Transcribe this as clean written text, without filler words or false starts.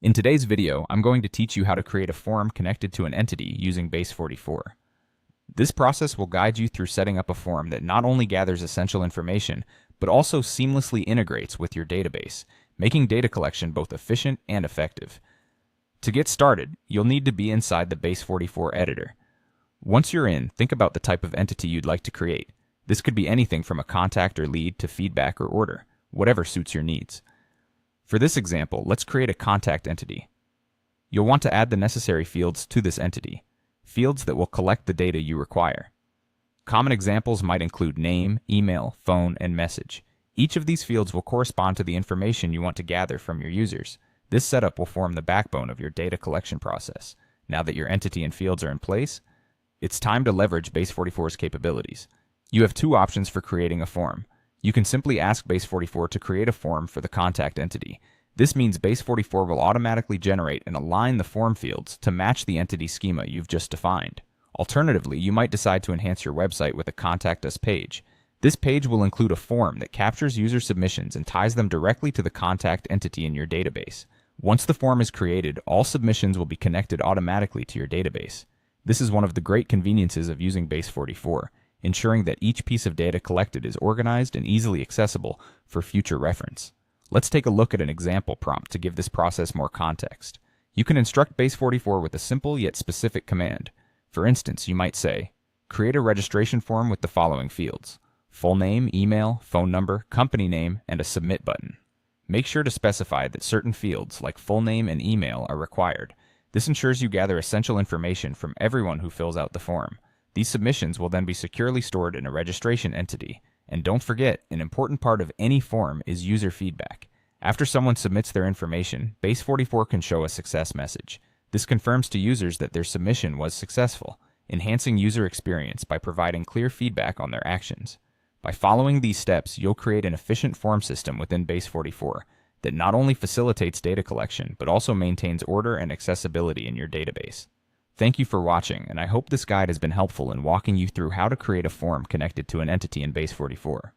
In today's video, I'm going to teach you how to create a form connected to an entity using Base44. This process will guide you through setting up a form that not only gathers essential information, but also seamlessly integrates with your database, making data collection both efficient and effective. To get started, you'll need to be inside the Base44 editor. Once you're in, think about the type of entity you'd like to create. This could be anything from a contact or lead to feedback or order, whatever suits your needs. For this example, let's create a contact entity. You'll want to add the necessary fields to this entity, fields that will collect the data you require. Common examples might include name, email, phone, and message. Each of these fields will correspond to the information you want to gather from your users. This setup will form the backbone of your data collection process. Now that your entity and fields are in place, it's time to leverage Base44's capabilities. You have two options for creating a form. You can simply ask Base44 to create a form for the contact entity. This means Base44 will automatically generate and align the form fields to match the entity schema you've just defined. Alternatively, you might decide to enhance your website with a Contact Us page. This page will include a form that captures user submissions and ties them directly to the contact entity in your database. Once the form is created, all submissions will be connected automatically to your database. This is one of the great conveniences of using Base44, ensuring that each piece of data collected is organized and easily accessible for future reference. Let's take a look at an example prompt to give this process more context. You can instruct Base44 with a simple yet specific command. For instance, you might say, create a registration form with the following fields: full name, email, phone number, company name, and a submit button. Make sure to specify that certain fields, like full name and email, are required. This ensures you gather essential information from everyone who fills out the form. These submissions will then be securely stored in a registration entity. And don't forget, an important part of any form is user feedback. After someone submits their information, Base44 can show a success message. This confirms to users that their submission was successful, enhancing user experience by providing clear feedback on their actions. By following these steps, you'll create an efficient form system within Base44 that not only facilitates data collection, but also maintains order and accessibility in your database. Thank you for watching, and I hope this guide has been helpful in walking you through how to create a form connected to an entity in Base44.